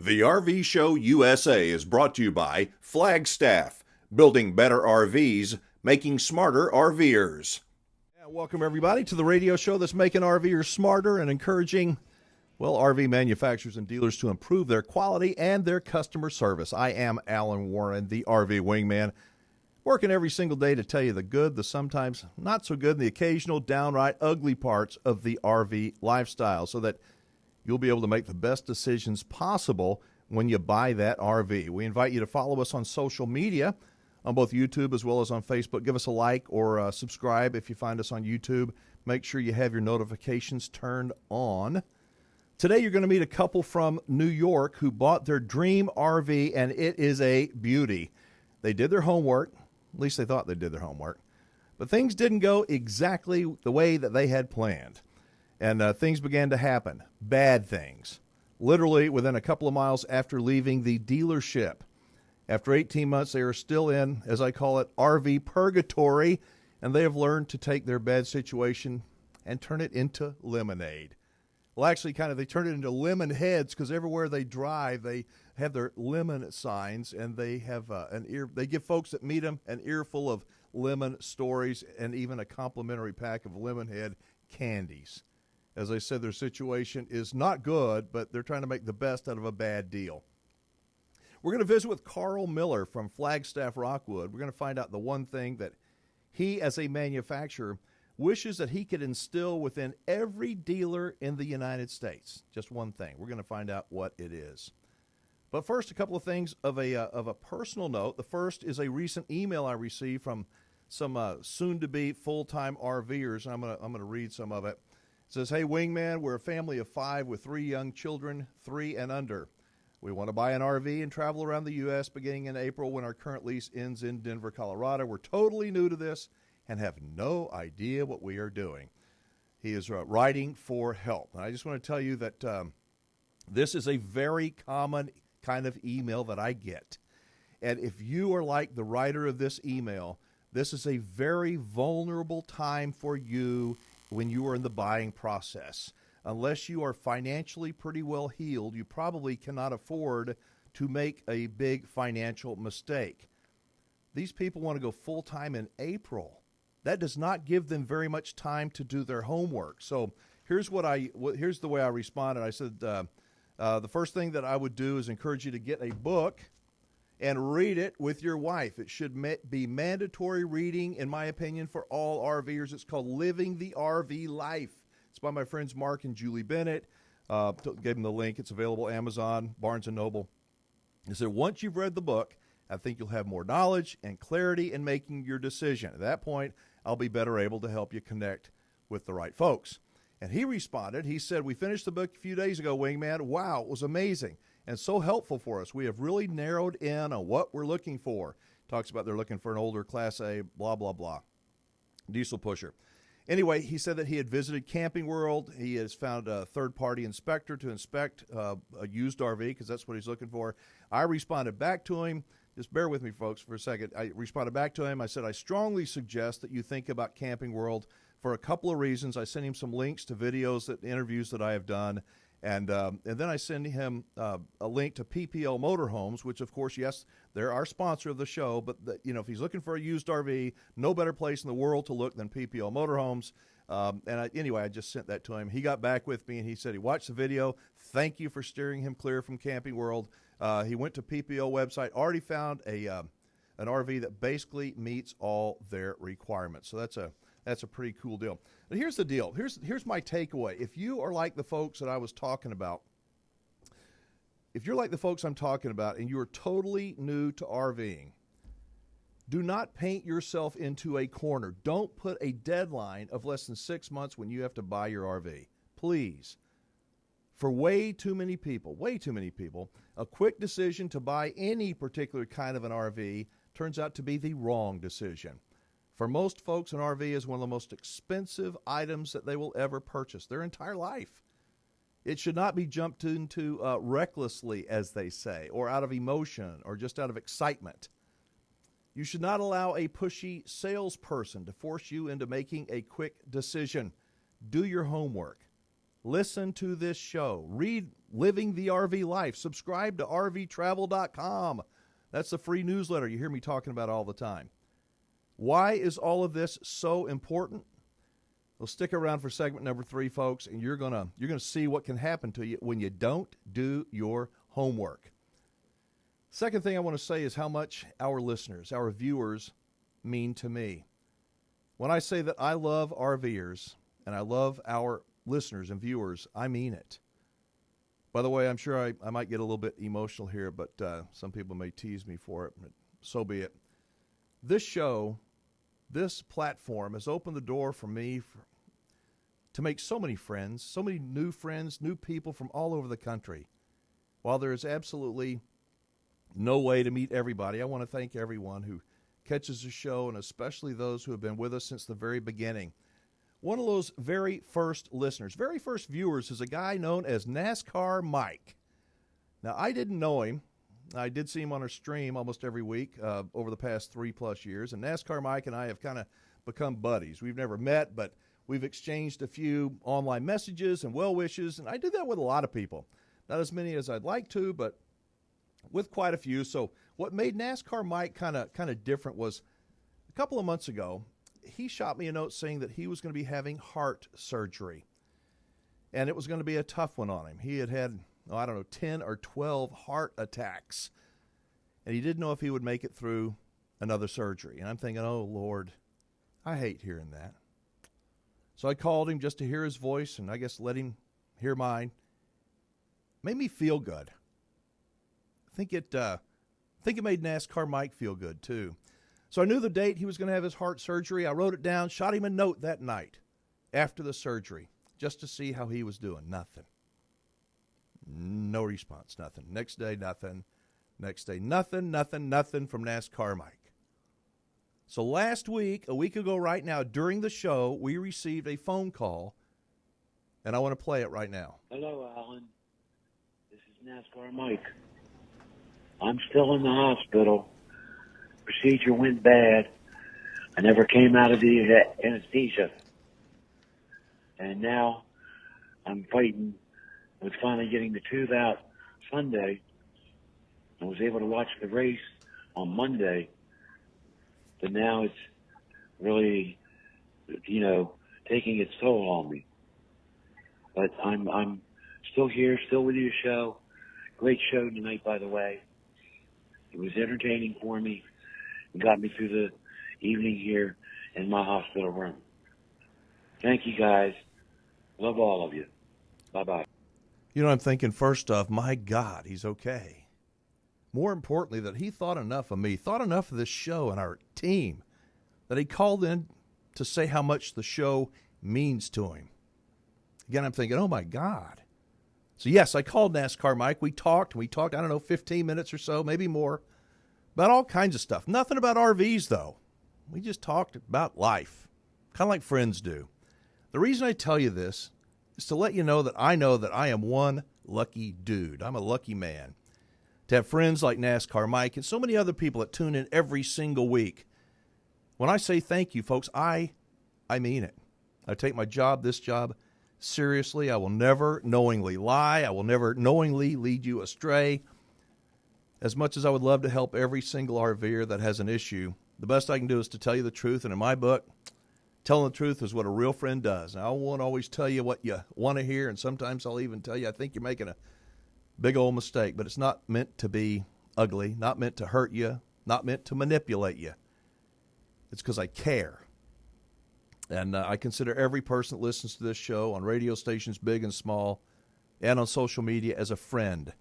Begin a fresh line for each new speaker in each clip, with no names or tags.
The RV Show USA is brought to you by Flagstaff, building better RVs, making smarter RVers. Welcome, everybody, to the radio show that's making RVers smarter and encouraging, RV manufacturers and dealers to improve their quality and their customer service. I am Alan Warren, the RV Wingman, working every single day to tell you the good, the sometimes not so good, and the occasional downright ugly parts of the RV lifestyle so that you'll be able to make the best decisions possible when you buy that RV. We invite you to follow us on social media, on both YouTube as well as on Facebook. Give us a like or subscribe if you find us on YouTube. Make sure you have your notifications turned on. Today you're going to meet a couple from New York who bought their dream RV, and it is a beauty. They did their homework. At least they thought they did their homework. But things didn't go exactly the way that they had planned. And things began to happen, bad things, literally within a couple of miles after leaving the dealership. After 18 months, they are still in, as I call it, RV purgatory, and they have learned to take their bad situation and turn it into lemonade. Well, actually, they turn it into lemon heads because everywhere they drive, they have their lemon signs, and they have they give folks that meet them an earful of lemon stories and even a complimentary pack of lemon head candies. As I said, their situation is not good, but they're trying to make the best out of a bad deal. We're going to visit with Carl Miller from Flagstaff Rockwood. We're going to find out the one thing that he, as a manufacturer, wishes that he could instill within every dealer in the United States. Just one thing. We're going to find out what it is. But first, a couple of things of a personal note. The first is a recent email I received from some soon-to-be full-time RVers. I'm going to read some of it. It says, "Hey, Wingman, we're a family of 5 with 3 young children, 3 and under. We want to buy an RV and travel around the U.S. beginning in April when our current lease ends in Denver, Colorado. We're totally new to this and have no idea what we are doing." He is writing for help. And I just want to tell you that this is a very common kind of email that I get. And if you are like the writer of this email, this is a very vulnerable time for you when you are in the buying process. Unless you are financially pretty well heeled, you probably cannot afford to make a big financial mistake. These people want to go full-time in April. That does not give them very much time to do their homework. So here's the way I responded. I said, the first thing that I would do is encourage you to get a book and read it with your wife. It should be mandatory reading, in my opinion, for all RVers. It's called Living the RV Life. It's by my friends Mark and Julie Bennett. Gave them the link. It's available Amazon, Barnes & Noble. They said, once you've read the book, I think you'll have more knowledge and clarity in making your decision. At that point, I'll be better able to help you connect with the right folks. And he responded. He said, "We finished the book a few days ago, Wingman. Wow, it was amazing and so helpful for us. We have really narrowed in on what we're looking for." Talks about they're looking for an older Class A, blah, blah, blah, diesel pusher. Anyway, he said that he had visited Camping World. He has found a third-party inspector to inspect a used RV because that's what he's looking for. I responded back to him. Just bear with me, folks, for a second. I responded back to him. I said, "I strongly suggest that you think about Camping World for a couple of reasons." I sent him some links to videos, interviews that I have done. And then I send him a link to PPL Motorhomes, which, of course, yes, they're our sponsor of the show. But, if he's looking for a used RV, no better place in the world to look than PPL Motorhomes. I just sent that to him. He got back with me, and he said he watched the video. Thank you for steering him clear from Camping World. He went to PPL website, already found an RV that basically meets all their requirements. So that's a pretty cool deal. But here's the deal. Here's my takeaway. If you are like the folks that I was talking about, if you're like the folks I'm talking about and you're totally new to RVing, do not paint yourself into a corner. Don't put a deadline of less than 6 months when you have to buy your RV. Please. For way too many people, a quick decision to buy any particular kind of an RV turns out to be the wrong decision. For most folks, an RV is one of the most expensive items that they will ever purchase their entire life. It should not be jumped into recklessly, as they say, or out of emotion, or just out of excitement. You should not allow a pushy salesperson to force you into making a quick decision. Do your homework. Listen to this show. Read living the RV life. Subscribe to rvtravel.com. That's the free newsletter you hear me talking about all the time. Why is all of this so important? Well, stick around for segment number 3, folks, and you're gonna see what can happen to you when you don't do your homework. Second thing I want to say is how much our listeners, our viewers, mean to me. When I say that I love RVers and I love our listeners and viewers, I mean it. By the way, I'm sure I might get a little bit emotional here, but some people may tease me for it, but so be it. This show, this platform has opened the door for me to make so many friends, so many new friends, new people from all over the country. While there is absolutely no way to meet everybody, I want to thank everyone who catches the show, and especially those who have been with us since the very beginning. One of those very first listeners, very first viewers, is a guy known as NASCAR Mike. Now, I didn't know him. I did see him on our stream almost every week over the past 3+ years, and NASCAR Mike and I have kind of become buddies. We've never met, but we've exchanged a few online messages and well wishes, and I do that with a lot of people. Not as many as I'd like to, but with quite a few. So what made NASCAR Mike kind of different was a couple of months ago, he shot me a note saying that he was going to be having heart surgery, and it was going to be a tough one on him. He had 10 or 12 heart attacks, and he didn't know if he would make it through another surgery. And I'm thinking, oh, Lord, I hate hearing that. So I called him just to hear his voice, and I guess let him hear mine. Made me feel good. I think it made NASCAR Mike feel good, too. So I knew the date he was going to have his heart surgery. I wrote it down, shot him a note that night after the surgery just to see how he was doing. Nothing. No response, nothing. Next day, nothing. Next day, nothing from NASCAR Mike. So last week, a week ago right now, during the show, we received a phone call, and I want to play it right now.
Hello, Alan. This is NASCAR Mike. I'm still in the hospital. Procedure went bad. I never came out of the anesthesia. And now I'm fighting with finally getting the tooth out Sunday. I was able to watch the race on Monday. But now it's really, taking its toll on me. But I'm still here, still with your show. Great show tonight, by the way. It was entertaining for me. It got me through the evening here in my hospital room. Thank you, guys. Love all of you. Bye-bye.
You know, I'm thinking, first off, my God, he's okay. More importantly, that he thought enough of me, thought enough of this show and our team, that he called in to say how much the show means to him. Again, I'm thinking, oh, my God. So, yes, I called NASCAR Mike. We talked, 15 minutes or so, maybe more, about all kinds of stuff. Nothing about RVs, though. We just talked about life, kind of like friends do. The reason I tell you this is to let you know that I am one lucky dude. I'm a lucky man to have friends like NASCAR Mike and so many other people that tune in every single week. When I say thank you, folks, I mean it. I take this job, seriously. I will never knowingly lie. I will never knowingly lead you astray. As much as I would love to help every single RVer that has an issue, the best I can do is to tell you the truth. And in my book, telling the truth is what a real friend does. And I won't always tell you what you want to hear, and sometimes I'll even tell you I think you're making a big old mistake. But it's not meant to be ugly, not meant to hurt you, not meant to manipulate you. It's because I care. And I consider every person that listens to this show on radio stations, big and small, and on social media as a friend.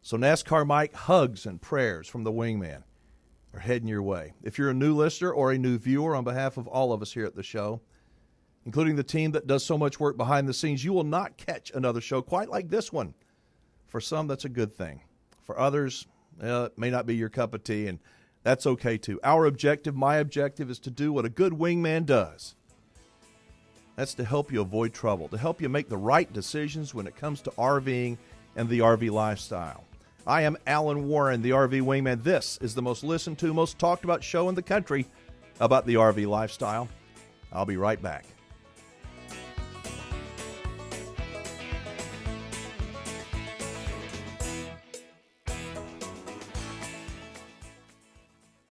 So NASCAR Mike, hugs and prayers from the Wingman are heading your way. If you're a new listener or a new viewer, on behalf of all of us here at the show, including the team that does so much work behind the scenes, you will not catch another show quite like this one. For some, that's a good thing. For others, it may not be your cup of tea, and that's okay too. Our objective, my objective, is to do what a good wingman does. That's to help you avoid trouble, to help you make the right decisions when it comes to RVing and the RV lifestyle. I am Alan Warren, the RV Wingman. This is the most listened to, most talked about show in the country about the RV lifestyle. I'll be right back.